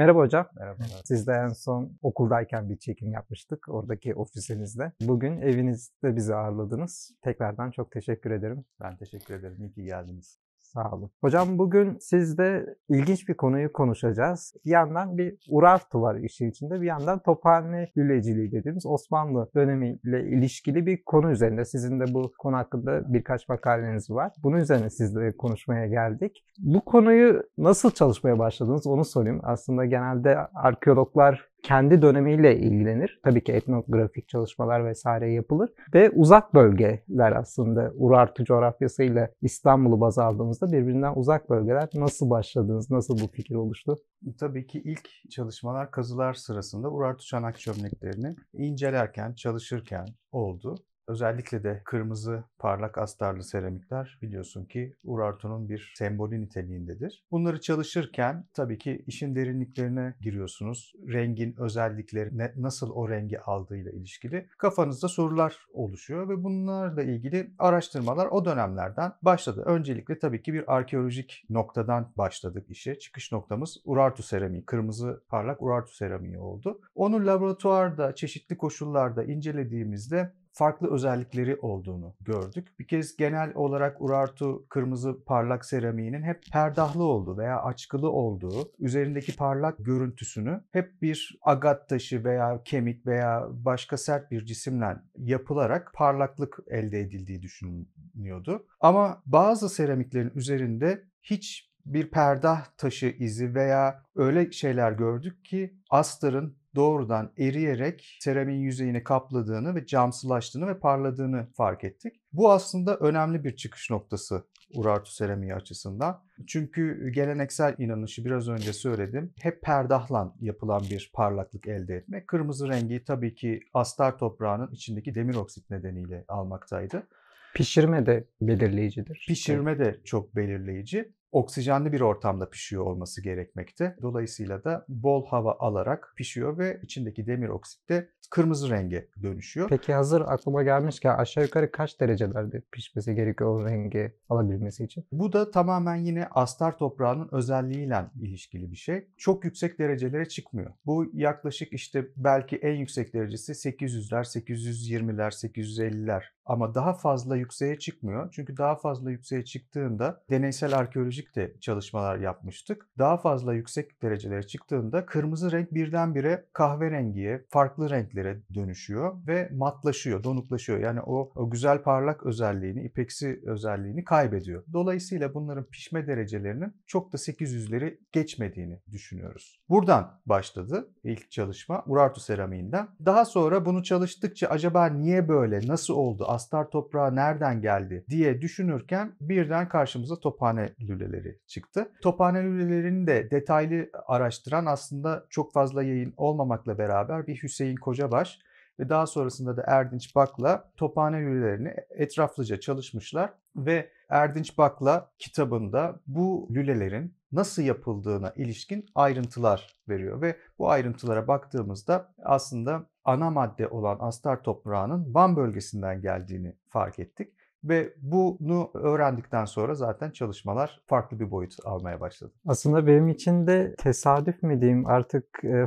Merhaba hocam. Merhabalar. Sizle en son okuldayken bir çekim yapmıştık oradaki ofisinizde. Bugün evinizde bizi ağırladınız. Tekrardan çok teşekkür ederim. Ben teşekkür ederim. İyi ki geldiniz. Sağ olun. Hocam bugün sizle ilginç bir konuyu konuşacağız. Bir yandan bir Urartu var işin içinde, bir yandan Tophane Lüleciliği dediğimiz Osmanlı dönemiyle ilişkili bir konu üzerinde. Sizin de bu konu hakkında birkaç makaleniz var. Bunun üzerine sizle konuşmaya geldik. Bu konuyu nasıl çalışmaya başladınız onu sorayım. Aslında genelde arkeologlar kendi dönemiyle ilgilenir. Tabii ki etnografik çalışmalar vesaire yapılır. Ve uzak bölgeler aslında Urartu coğrafyasıyla İstanbul'u baz aldığımızda birbirinden uzak bölgeler. Nasıl başladınız? Nasıl bu fikir oluştu? Tabii ki ilk çalışmalar kazılar sırasında Urartu çanak çömleklerini incelerken, çalışırken oldu. Özellikle de kırmızı parlak astarlı seramikler biliyorsun ki Urartu'nun bir sembolü niteliğindedir. Bunları çalışırken tabii ki işin derinliklerine giriyorsunuz. Rengin özellikleri, nasıl o rengi aldığıyla ilişkili kafanızda sorular oluşuyor ve bunlarla ilgili araştırmalar o dönemlerden başladı. Öncelikle tabii ki bir arkeolojik noktadan başladık işe. Çıkış noktamız Urartu seramiği, kırmızı parlak Urartu seramiği oldu. Onu laboratuvarda çeşitli koşullarda incelediğimizde farklı özellikleri olduğunu gördük. Bir kez genel olarak Urartu kırmızı parlak seramiğinin hep perdahlı olduğu veya açkılı olduğu, üzerindeki parlak görüntüsünü hep bir agat taşı veya kemik veya başka sert bir cisimle yapılarak parlaklık elde edildiği düşünülüyordu. Ama bazı seramiklerin üzerinde hiç bir perdah taşı izi veya öyle şeyler gördük ki astarın doğrudan eriyerek seramiğin yüzeyini kapladığını ve camsılaştığını ve parladığını fark ettik. Bu aslında önemli bir çıkış noktası Urartu seramiği açısından. Çünkü geleneksel inanışı biraz önce söyledim. Hep perdahla yapılan bir parlaklık elde etmek. Kırmızı rengi tabii ki astar toprağının içindeki demir oksit nedeniyle almaktaydı. Pişirme de belirleyicidir. Pişirme de çok belirleyici. Oksijenli bir ortamda pişiyor olması gerekmekte. Dolayısıyla da bol hava alarak pişiyor ve içindeki demir oksit de kırmızı renge dönüşüyor. Peki hazır aklıma gelmişken aşağı yukarı kaç derecelerde pişmesi gerekiyor o rengi alabilmesi için? Bu da tamamen yine astar toprağının özelliğiyle ilişkili bir şey. Çok yüksek derecelere çıkmıyor. Bu yaklaşık işte belki en yüksek derecesi 800'ler, 820'ler, 850'ler. Ama daha fazla yükseğe çıkmıyor. Çünkü daha fazla yükseğe çıktığında deneysel arkeolojik de çalışmalar yapmıştık. Daha fazla yüksek derecelere çıktığında kırmızı renk birdenbire kahverengiye, farklı renklere dönüşüyor ve matlaşıyor, donuklaşıyor. Yani o güzel parlak özelliğini, ipeksi özelliğini kaybediyor. Dolayısıyla bunların pişme derecelerinin çok da 800'leri geçmediğini düşünüyoruz. Buradan başladı ilk çalışma Urartu seramiğinden. Daha sonra bunu çalıştıkça acaba niye böyle, nasıl oldu, astar toprağı nereden geldi diye düşünürken birden karşımıza Tophane lüleleri çıktı. Tophane lülelerini de detaylı araştıran aslında çok fazla yayın olmamakla beraber bir Hüseyin Kocabaş ve daha sonrasında da Erdinç Bak'la Tophane lülelerini etraflıca çalışmışlar ve Erdinç Bak'la kitabında bu lülelerin nasıl yapıldığına ilişkin ayrıntılar veriyor ve bu ayrıntılara baktığımızda aslında ana madde olan astar toprağının Van bölgesinden geldiğini fark ettik. Ve bunu öğrendikten sonra zaten çalışmalar farklı bir boyut almaya başladı. Aslında benim için de tesadüf mi diyeyim artık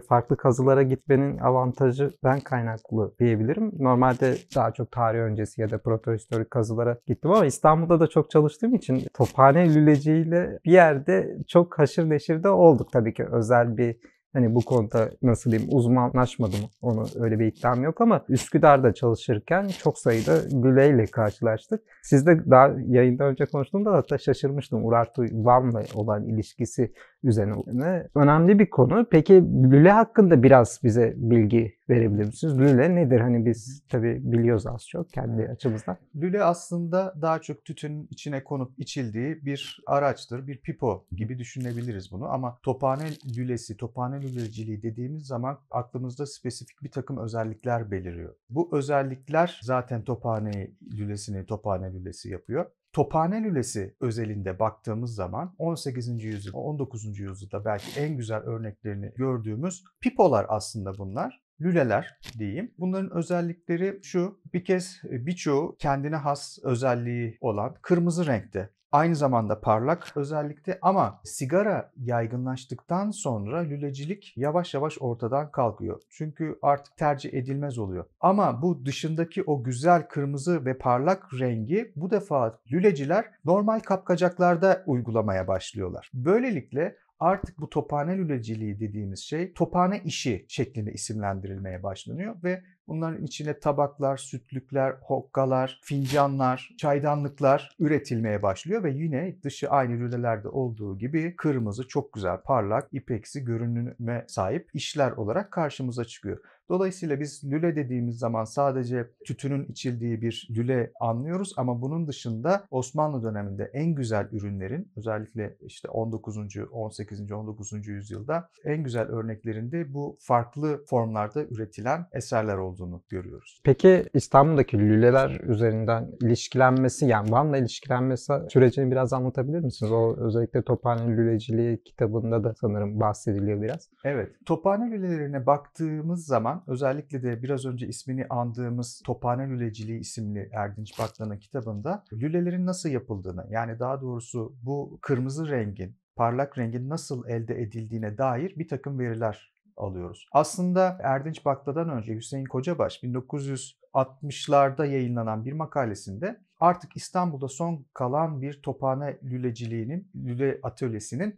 farklı kazılara gitmenin avantajından kaynaklı diyebilirim. Normalde daha çok tarih öncesi ya da protohistorik kazılara gittim ama İstanbul'da da çok çalıştığım için Tophane Lüleci'yle bir yerde çok haşır neşir de olduk. Tabii ki özel bir bu konuda nasıl diyeyim uzmanlaşmadım. Onu öyle bir iddiam yok ama Üsküdar'da çalışırken çok sayıda lüleyle karşılaştık. Siz de daha yayından önce konuştuğumda hatta şaşırmıştım. Urartu Van'la olan ilişkisi üzerine. Önemli bir konu. Peki lüle hakkında biraz bize bilgi verebilir misiniz? Lüle nedir? Biz tabii biliyoruz az çok kendi açımızdan. Lüle aslında daha çok tütünün içine konup içildiği bir araçtır. Bir pipo gibi düşünebiliriz bunu ama Tophane lülesi, Tophane lüleciliği dediğimiz zaman aklımızda spesifik bir takım özellikler beliriyor. Bu özellikler zaten Tophane lülesini Tophane lülesi yapıyor. Tophane lülesi özelinde baktığımız zaman 18. yüzyıl, 19. yüzyılda belki en güzel örneklerini gördüğümüz pipolar aslında bunlar. lüleler diyeyim. Bunların özellikleri şu: bir kez birçoğu kendine has özelliği olan kırmızı renkte. Aynı zamanda parlak özellikte, ama sigara yaygınlaştıktan sonra lülecilik yavaş yavaş ortadan kalkıyor. Çünkü artık tercih edilmez oluyor. Ama bu dışındaki o güzel kırmızı ve parlak rengi bu defa lüleciler normal kapkacaklarda uygulamaya başlıyorlar. Böylelikle artık bu tophane lüleciliği dediğimiz şey tophane işi şeklinde isimlendirilmeye başlanıyor ve bunların içine tabaklar, sütlükler, hokkalar, fincanlar, çaydanlıklar üretilmeye başlıyor ve yine dışı aynı lülelerde olduğu gibi kırmızı, çok güzel, parlak, ipeksi görünüme sahip işler olarak karşımıza çıkıyor. Dolayısıyla biz lüle dediğimiz zaman sadece tütünün içildiği bir lüle anlıyoruz, ama bunun dışında Osmanlı döneminde en güzel ürünlerin, özellikle işte 19. 18. 19. yüzyılda en güzel örneklerinde bu farklı formlarda üretilen eserler olduğunu görüyoruz. Peki İstanbul'daki lüleler üzerinden ilişkilenmesi, yani Van'la ilişkilenmesi sürecini biraz anlatabilir misiniz? O özellikle Tophane Lüleciliği kitabında da sanırım bahsediliyor biraz. Evet, tophane lülelerine baktığımız zaman, özellikle de biraz önce ismini andığımız Tophane Lüleciliği isimli Erdinç Baklan'ın kitabında lülelerin nasıl yapıldığını, yani daha doğrusu bu kırmızı rengin, parlak rengin nasıl elde edildiğine dair bir takım veriler alıyoruz. Aslında Erdinç Bakla'dan önce Hüseyin Kocabaş 1960'larda yayınlanan bir makalesinde artık İstanbul'da son kalan bir tophane lüleciliğinin, lüle atölyesinin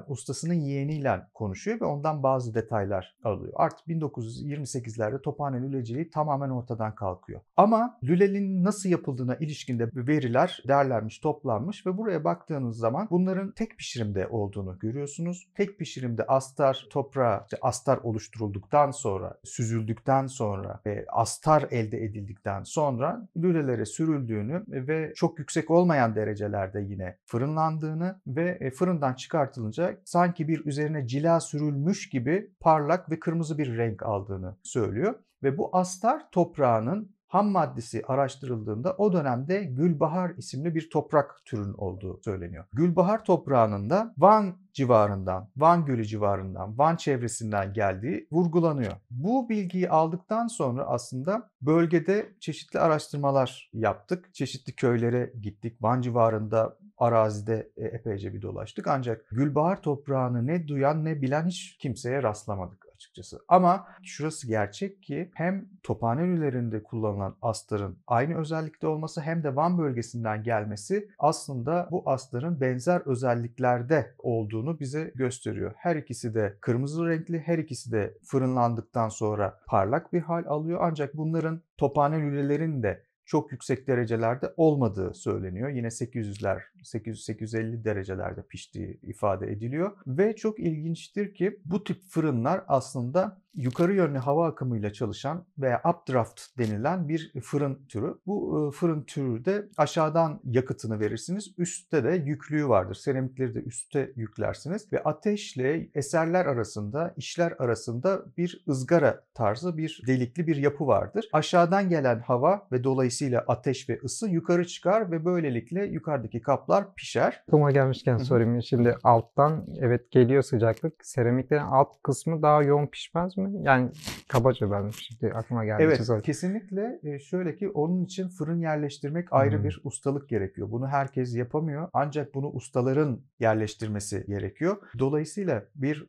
ustasının yeğeniyle konuşuyor ve ondan bazı detaylar alıyor. Artık 1928'lerde tophane lüleciliği tamamen ortadan kalkıyor. Ama lülenin nasıl yapıldığına ilişkinde veriler derlenmiş, toplanmış ve buraya baktığınız zaman bunların tek pişirimde olduğunu görüyorsunuz. Tek pişirimde astar toprağı, astar oluşturulduktan sonra, süzüldükten sonra ve astar elde edildikten sonra lülelere sürüldüğünü ve çok yüksek olmayan derecelerde yine fırınlandığını ve fırından çıkartılınca sanki bir üzerine cila sürülmüş gibi parlak ve kırmızı bir renk aldığını söylüyor. Ve bu astar toprağının ham maddesi araştırıldığında o dönemde Gülbahar isimli bir toprak türünün olduğu söyleniyor. Gülbahar toprağının da Van civarından, Van Gölü civarından, Van çevresinden geldiği vurgulanıyor. Bu bilgiyi aldıktan sonra aslında bölgede çeşitli araştırmalar yaptık. Çeşitli köylere gittik. Van civarında arazide epeyce bir dolaştık. Ancak Gülbahar toprağını ne duyan ne bilen hiç kimseye rastlamadık açıkçası. Ama şurası gerçek ki hem tophane lülelerinde kullanılan astarın aynı özellikte olması hem de Van bölgesinden gelmesi aslında bu astarın benzer özelliklerde olduğunu bize gösteriyor. Her ikisi de kırmızı renkli, her ikisi de fırınlandıktan sonra parlak bir hal alıyor. Ancak bunların tophane lülelerin de çok yüksek derecelerde olmadığı söyleniyor. Yine 800-850 derecelerde piştiği ifade ediliyor. Ve çok ilginçtir ki bu tip fırınlar aslında yukarı yönlü hava akımıyla çalışan veya updraft denilen bir fırın türü. Bu fırın türü de aşağıdan yakıtını verirsiniz. Üstte de yüklüğü vardır. Seramikleri de üstte yüklersiniz ve ateşle eserler arasında, işler arasında bir ızgara tarzı bir delikli bir yapı vardır. Aşağıdan gelen hava ve dolayısıyla ateş ve ısı yukarı çıkar ve böylelikle yukarıdaki kaplar pişer. Aklıma gelmişken sorayım. Şimdi alttan evet geliyor sıcaklık. Seramiklerin alt kısmı daha yoğun pişmez mi? Yani kabaca ben şimdi aklıma geldi. Evet, kesinlikle. Şöyle ki onun için fırın yerleştirmek ayrı bir ustalık gerekiyor. Bunu herkes yapamıyor. Ancak bunu ustaların yerleştirmesi gerekiyor. Dolayısıyla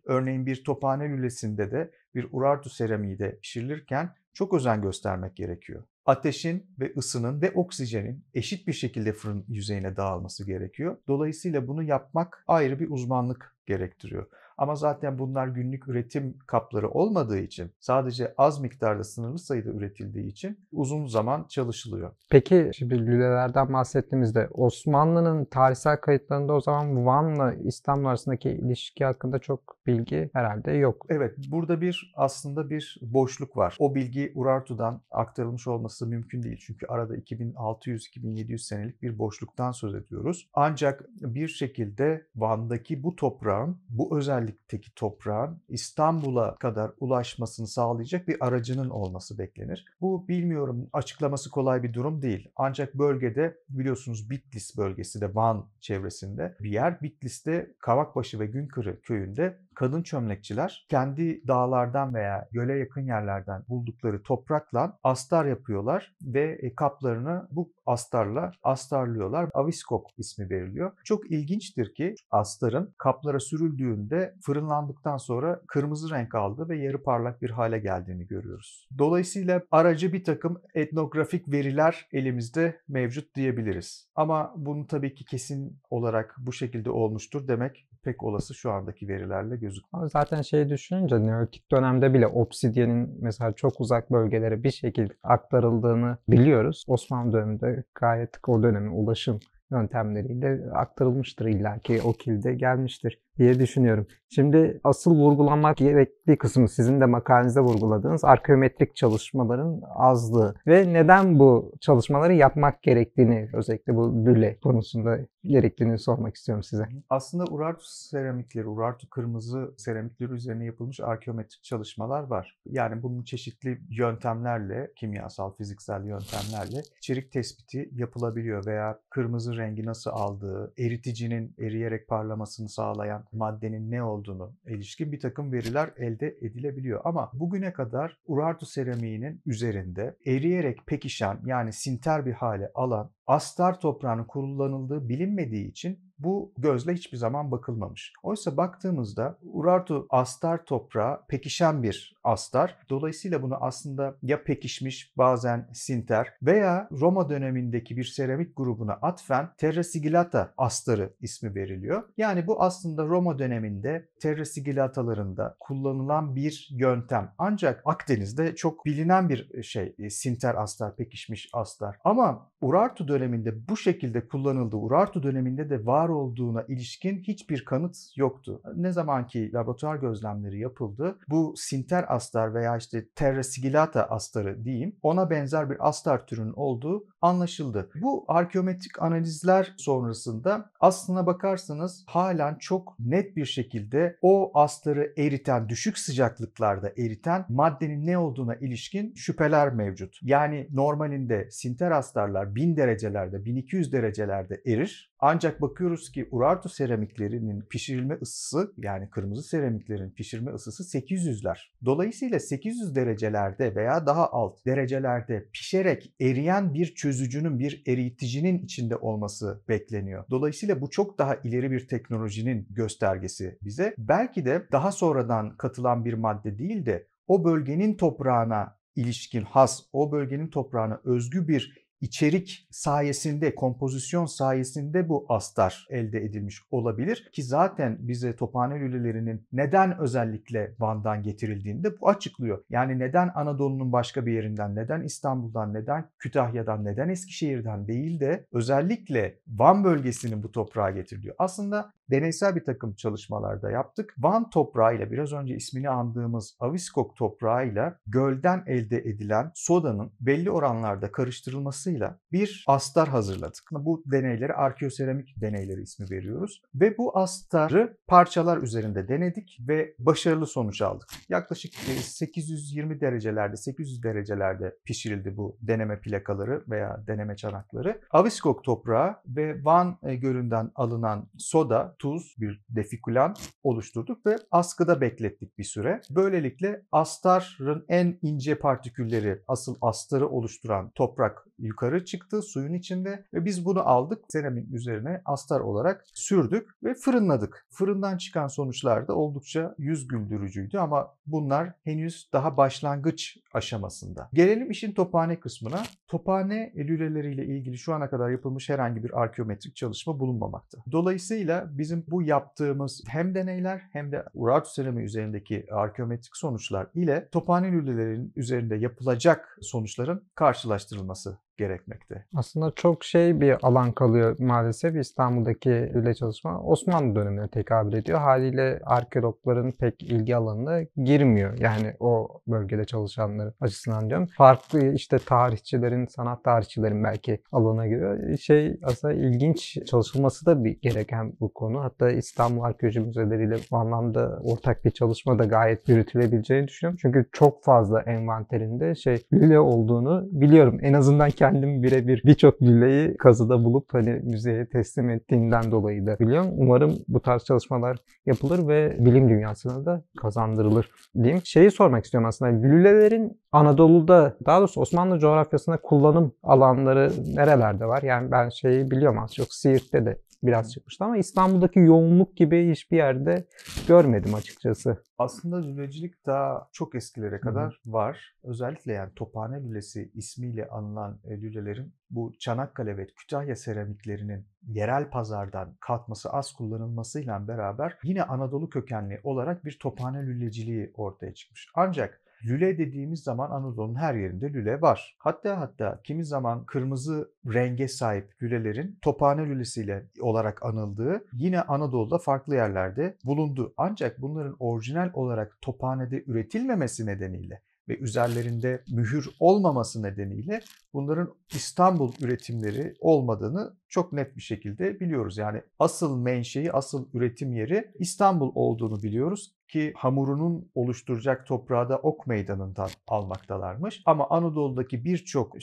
örneğin bir tophane lülesinde de bir Urartu seramiği de pişirilirken çok özen göstermek gerekiyor. Ateşin ve ısının ve oksijenin eşit bir şekilde fırın yüzeyine dağılması gerekiyor. Dolayısıyla bunu yapmak ayrı bir uzmanlık gerektiriyor. Ama zaten bunlar günlük üretim kapları olmadığı için, sadece az miktarda, sınırlı sayıda üretildiği için uzun zaman çalışılıyor. Peki şimdi lülelerden bahsettiğimizde Osmanlı'nın tarihsel kayıtlarında o zaman Van'la İstanbul arasındaki ilişki hakkında çok bilgi herhalde yok. Evet, burada aslında bir boşluk var. O bilgi Urartu'dan aktarılmış olması mümkün değil. Çünkü arada 2600-2700 senelik bir boşluktan söz ediyoruz. Ancak bir şekilde Van'daki bu toprağın, bu özellikteki toprağın İstanbul'a kadar ulaşmasını sağlayacak bir aracının olması beklenir. Bu bilmiyorum, açıklaması kolay bir durum değil. Ancak bölgede biliyorsunuz Bitlis bölgesi de Van çevresinde bir yer. Bitlis'te Kavakbaşı ve Günkırı köyünde kadın çömlekçiler kendi dağlardan veya göle yakın yerlerden buldukları toprakla astar yapıyorlar ve kaplarını bu astarla astarlıyorlar. Aviskok ismi veriliyor. Çok ilginçtir ki astarın kaplara sürüldüğünde fırınlandıktan sonra kırmızı renk aldığı ve yarı parlak bir hale geldiğini görüyoruz. Dolayısıyla aracı bir takım etnografik veriler elimizde mevcut diyebiliriz. Ama bunu tabii ki kesin olarak bu şekilde olmuştur demek pek olası şu andaki verilerle gözükmüyor. Ama zaten düşününce Neolitik dönemde bile obsidyenin mesela çok uzak bölgelere bir şekilde aktarıldığını biliyoruz. Osmanlı döneminde gayet o dönemin ulaşım yöntemleriyle aktarılmıştır, illaki o kilde gelmiştir diye düşünüyorum. Şimdi asıl vurgulanmak gerektiği kısmı sizin de makalenizde vurguladığınız arkeometrik çalışmaların azlığı ve neden bu çalışmaları yapmak gerektiğini, özellikle bu lüle konusunda gerektiğini sormak istiyorum size. Aslında Urartu seramikleri, Urartu kırmızı seramikleri üzerine yapılmış arkeometrik çalışmalar var. Yani bunun çeşitli yöntemlerle, kimyasal, fiziksel yöntemlerle içerik tespiti yapılabiliyor veya kırmızı rengi nasıl aldığı, eriticinin eriyerek parlamasını sağlayan maddenin ne olduğunu ilişkin bir takım veriler elde edilebiliyor. Ama bugüne kadar Urartu seramiğinin üzerinde eriyerek pekişen, yani sinter bir hale alan astar toprağının kullanıldığı bilinmediği için bu gözle hiçbir zaman bakılmamış. Oysa baktığımızda Urartu astar toprağı pekişen bir astar. Dolayısıyla bunu aslında ya pekişmiş, bazen sinter veya Roma dönemindeki bir seramik grubuna atfen terra sigillata astarı ismi veriliyor. Yani bu aslında Roma döneminde terra sigillatalarında kullanılan bir yöntem. Ancak Akdeniz'de çok bilinen bir sinter astar, pekişmiş astar. Ama Urartu döneminde bu şekilde kullanıldı. Urartu döneminde de var olduğuna ilişkin hiçbir kanıt yoktu. Ne zaman ki laboratuvar gözlemleri yapıldı, bu sinter astar veya terra sigillata astarı diyeyim, ona benzer bir astar türünün olduğu anlaşıldı. Bu arkeometrik analizler sonrasında aslına bakarsanız halen çok net bir şekilde o astarı eriten, düşük sıcaklıklarda eriten maddenin ne olduğuna ilişkin şüpheler mevcut. Yani normalinde sinter astarlar 1000 derecelerde, 1200 derecelerde erir. Ancak bakıyoruz ki Urartu seramiklerinin pişirilme ısısı, yani kırmızı seramiklerin pişirme ısısı 800'ler. Dolayısıyla 800 derecelerde veya daha alt derecelerde pişerek eriyen bir çözücünün, bir eriticinin içinde olması bekleniyor. Dolayısıyla bu çok daha ileri bir teknolojinin göstergesi bize. Belki de daha sonradan katılan bir madde değil de o bölgenin toprağına ilişkin has, o bölgenin toprağına özgü bir içerik sayesinde, kompozisyon sayesinde bu astar elde edilmiş olabilir ki zaten bize tophane lülelerinin neden özellikle Van'dan getirildiğini de bu açıklıyor. Yani neden Anadolu'nun başka bir yerinden, neden İstanbul'dan, neden Kütahya'dan, neden Eskişehir'den değil de özellikle Van bölgesinin bu toprağa getiriliyor. Aslında deneysel bir takım çalışmalarda yaptık. Van toprağıyla, biraz önce ismini andığımız Aviskok toprağıyla gölden elde edilen sodanın belli oranlarda karıştırılmasıyla bir astar hazırladık. Bu deneyleri arkeoseramik deneyleri ismi veriyoruz. Ve bu astarı parçalar üzerinde denedik ve başarılı sonuç aldık. Yaklaşık 820 derecelerde, 800 derecelerde pişirildi bu deneme plakaları veya deneme çanakları. Aviskok toprağı ve Van Gölü'nden alınan soda, tuz, bir defikülan oluşturduk ve askıda beklettik bir süre. Böylelikle astarın en ince partikülleri, asıl astarı oluşturan toprak yukarı çıktı suyun içinde ve biz bunu aldık, seramiğin üzerine astar olarak sürdük ve fırınladık. Fırından çıkan sonuçlar da oldukça yüz güldürücüydü ama bunlar henüz daha başlangıç aşamasında. Gelelim işin tophane kısmına. Tophane lüleleriyle ilgili şu ana kadar yapılmış herhangi bir arkeometrik çalışma bulunmamakta. Dolayısıyla bizim bu yaptığımız hem deneyler hem de Urartu seramiği üzerindeki arkeometrik sonuçlar ile tophane lülelerinin üzerinde yapılacak sonuçların karşılaştırılması gerekmekte. Aslında çok bir alan kalıyor maalesef. İstanbul'daki lüle çalışma Osmanlı dönemine tekabül ediyor. Haliyle arkeologların pek ilgi alanına girmiyor. Yani o bölgede çalışanların açısından diyorum. Farklı tarihçilerin, sanat tarihçilerin belki alana giriyor. Aslında ilginç çalışılması da gereken bu konu. Hatta İstanbul Arkeoloji Müzeleriyle bu anlamda ortak bir çalışma da gayet yürütülebileceğini düşünüyorum. Çünkü çok fazla envanterinde lüle olduğunu biliyorum. En azından kendi kendim birebir birçok lüleyi kazıda bulup hani müzeye teslim ettiğinden dolayı da biliyorum. Umarım bu tarz çalışmalar yapılır ve bilim dünyasına da kazandırılır diyeyim. Şeyi sormak istiyorum aslında. Lülelerin Anadolu'da, daha doğrusu Osmanlı coğrafyasında kullanım alanları nerelerde var? Yani ben şeyi biliyorum az çok, Siirt'te de biraz çıkmıştı ama İstanbul'daki yoğunluk gibi hiçbir yerde görmedim açıkçası. Aslında lülecilik daha çok eskilere kadar var. Özellikle yani Tophane Lülesi ismiyle anılan lülelerin bu Çanakkale ve Kütahya seramiklerinin yerel pazardan kalkması, az kullanılmasıyla beraber yine Anadolu kökenli olarak bir tophane lüleciliği ortaya çıkmış. Ancak lüle dediğimiz zaman Anadolu'nun her yerinde lüle var. Hatta kimi zaman kırmızı renge sahip lülelerin tophane lülesiyle olarak anıldığı yine Anadolu'da farklı yerlerde bulundu. Ancak bunların orijinal olarak tophanede üretilmemesi nedeniyle ve üzerlerinde mühür olmaması nedeniyle bunların İstanbul üretimleri olmadığını çok net bir şekilde biliyoruz. Yani asıl menşei, asıl üretim yeri İstanbul olduğunu biliyoruz ki hamurunun oluşturacak toprağı da Ok Meydanı'ndan almaktalarmış. Ama Anadolu'daki birçok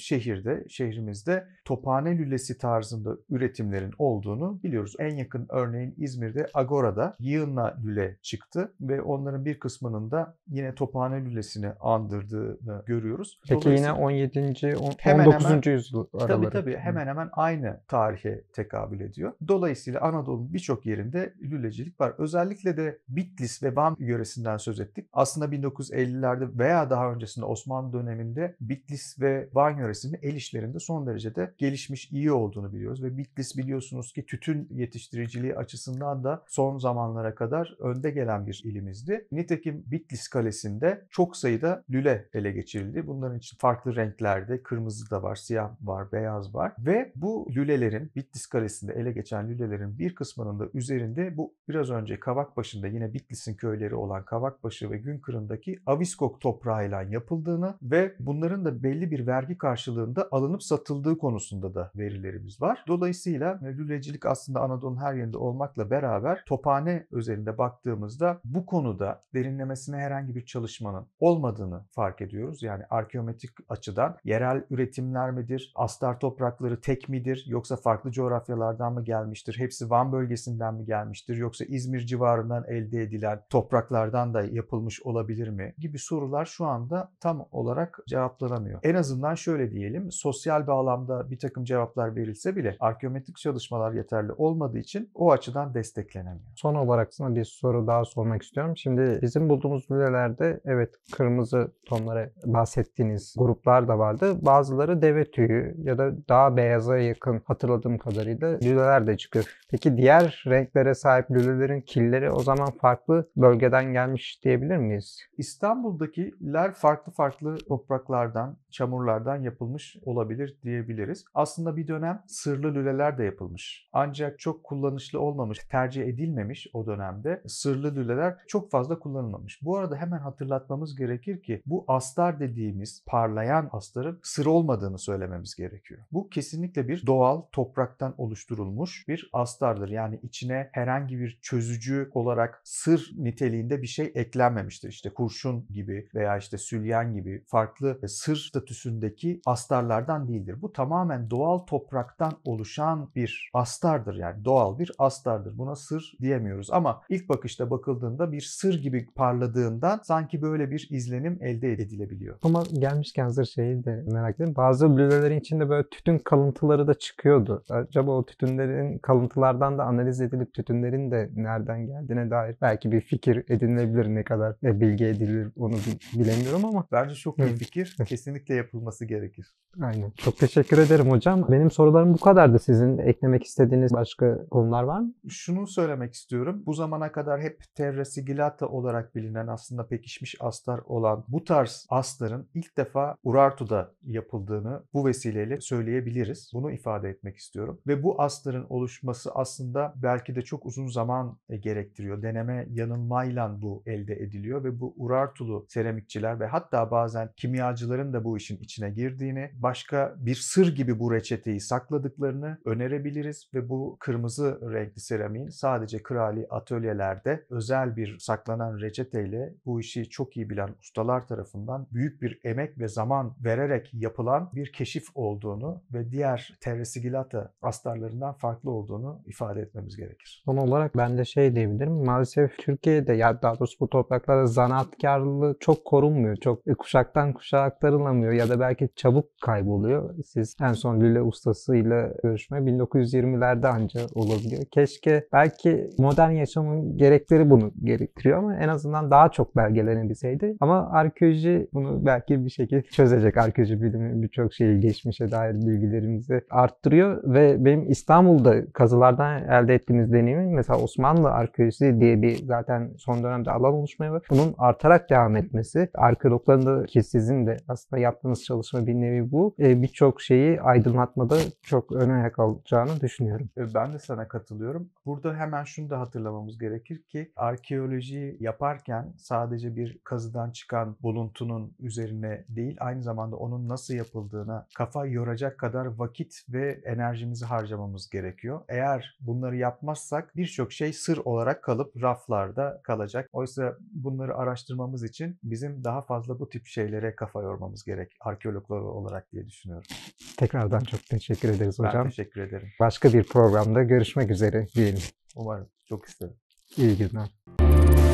şehrimizde tophane lülesi tarzında üretimlerin olduğunu biliyoruz. En yakın örneğin İzmir'de Agora'da yığınla lüle çıktı ve onların bir kısmının da yine tophane lülesini andırdığını görüyoruz. Peki yine 17. Hemen 19. yüzyıl araları. Tabii hemen hemen aynı tarihe tekabül ediyor. Dolayısıyla Anadolu'nun birçok yerinde lülecilik var. Özellikle de Bitlis ve Van yöresinden söz ettik. Aslında 1950'lerde veya daha öncesinde Osmanlı döneminde Bitlis ve Van yöresinin el işlerinde son derecede gelişmiş, iyi olduğunu biliyoruz. Ve Bitlis biliyorsunuz ki tütün yetiştiriciliği açısından da son zamanlara kadar önde gelen bir ilimizdi. Nitekim Bitlis Kalesi'nde çok sayıda lüle ele geçirildi. Bunların için farklı renklerde, kırmızı da var, siyah var, beyaz var. Ve bu lülelerin, Bitlis Kalesi'nde ele geçen lülelerin bir kısmının da üzerinde bu biraz önce Kavakbaşı'nda yine Bitlis'in köyleri olan Kavakbaşı ve Günkırı'ndaki Aviskok toprağıyla yapıldığını ve bunların da belli bir vergi karşılığında alınıp satıldığı konusunda da verilerimiz var. Dolayısıyla lülecilik aslında Anadolu'nun her yerinde olmakla beraber tophane özelinde baktığımızda bu konuda derinlemesine herhangi bir çalışmanın olmadığını fark ediyoruz. Yani arkeometrik açıdan yerel üretimler midir, astar toprakları tek midir yoksa farklı coğrafyalardan mı gelmiştir, hepsi Van bölgesinden mi gelmiştir yoksa İzmir civarından elde edilen topraklardan da yapılmış olabilir mi gibi sorular şu anda tam olarak cevaplanamıyor. En azından şöyle diyelim, sosyal bağlamda bir takım cevaplar verilse bile arkeometrik çalışmalar yeterli olmadığı için o açıdan desteklenemiyor. Son olarak sana bir soru daha sormak istiyorum. Şimdi bizim bulduğumuz lülelerde evet kırmızı tonlara bahsettiğiniz gruplar da vardı. Bazıları deve tüyü ya da daha beyaza yakın hatırladığım kadarıyla lüleler de çıkıyor. Peki diğer renklere sahip lülelerin killeri o zaman farklı bölgeden gelmiş diyebilir miyiz? İstanbul'dakiler farklı topraklardan, çamurlardan yapılmış olabilir diyebiliriz. Aslında bir dönem sırlı lüleler de yapılmış. Ancak çok kullanışlı olmamış, tercih edilmemiş o dönemde. Sırlı lüleler çok fazla kullanılmamış. Bu arada hemen hatırlatmamız gerekir ki bu astar dediğimiz parlayan astarın sır olmadığını söylememiz gerekiyor. Bu kesinlikle bir doğal topraktan oluşturulmuş bir astardır. Yani içine herhangi bir çözücü olarak sır niteliğinde bir şey eklenmemiştir. İşte kurşun gibi veya işte sülyen gibi farklı sır statüsündeki astarlardan değildir. Bu tamamen doğal topraktan oluşan bir astardır. Yani doğal bir astardır. Buna sır diyemiyoruz ama ilk bakışta bakıldığında bir sır gibi parladığından sanki böyle bir izlenim elde edilebiliyor. Ama gelmişken hazır şeyi de merak ediyorum. Bazı lülelerin içinde böyle tütün kalıntıları da çıkıyordu. Acaba o tütünlerin kalıntılardan da analiz edilip tütünlerin de nereden geldiğine dair belki bir fikir edinilebilir, ne kadar bilgi edilir onu bilemiyorum ama. Bence çok iyi fikir. Kesinlikle yapılması gerekir. Aynen. Çok teşekkür ederim hocam. Benim sorularım bu kadardı. Sizin eklemek istediğiniz başka konular var mı? Şunu söylemek istiyorum. Bu zamana kadar hep terra sigillata olarak bilinen aslında pekişmiş astar olan bu tarz astarın ilk defa Urartu'da yapıldığını bu vesileyle söyleyebiliriz. Bunu ifade etmek istiyorum. Ve bu astarın oluşması aslında belki de çok uzun zaman gerektiriyor. Deneme yanılmayla bu elde ediliyor ve bu Urartulu seramikçiler ve hatta bazen kimyacıların da bu işin içine girdiğini, başka bir sır gibi bu reçeteyi sakladıklarını önerebiliriz ve bu kırmızı renkli seramiğin sadece krali atölyelerde özel bir saklanan reçeteyle bu işi çok iyi bilen ustalar tarafından büyük bir emek ve zaman vererek yapılan bir keşif olduğunu ve diğer Terra Sigillata astarlarından farklı olduğunu ifade etmemiz gerekir. Son olarak ben de şey diyebilirim. Maalesef Türkiye'de, ya daha doğrusu bu topraklarda zanaatkarlığı çok korunmuyor. Çok kuşaktan kuşağa aktarılamıyor ya da belki çabuk kayboluyor. Siz en son lüle ustasıyla görüşme 1920'lerde anca olabiliyor. Keşke, belki modern yaşamın gerekleri bunu gerektiriyor ama en azından daha çok belgelenebilseydi. Ama arkeoloji bunu belki bir şekilde çözecek. Arkeoloji bilimi birçok şeyi, geçmişe dair bilgilerimizi arttırıyor ve benim İstanbul'da kazılardan elde ettiğimiz deneyimin mesela Osmanlı arkeolojisi diye bir zaten son dönemde alan oluşmaya var. Bunun artarak devam etmesi, arkeologların da, ki sizin de aslında yaptığınız çalışma bir nevi bu, birçok şeyi aydınlatmada çok ön ayak alacağını düşünüyorum. Ben de sana katılıyorum. Burada hemen şunu da hatırlamamız gerekir ki arkeoloji yaparken sadece bir kazıdan çıkan buluntunun üzerine değil, aynı zamanda onun nasıl yapıldığına kafa yoracak kadar vakit ve enerjimizi harcamamız gerekiyor. Eğer bunları yapmazsak birçok şey sır olarak kalıp raflarda kalacak. Oysa bunları araştırmamız için bizim daha fazla bu tip şeylere kafa yormamız gerek arkeologlar olarak diye düşünüyorum. Tekrardan çok teşekkür ederiz hocam. Ben teşekkür ederim. Başka bir programda görüşmek üzere diyelim. Umarım. Çok isterim. İyi günler.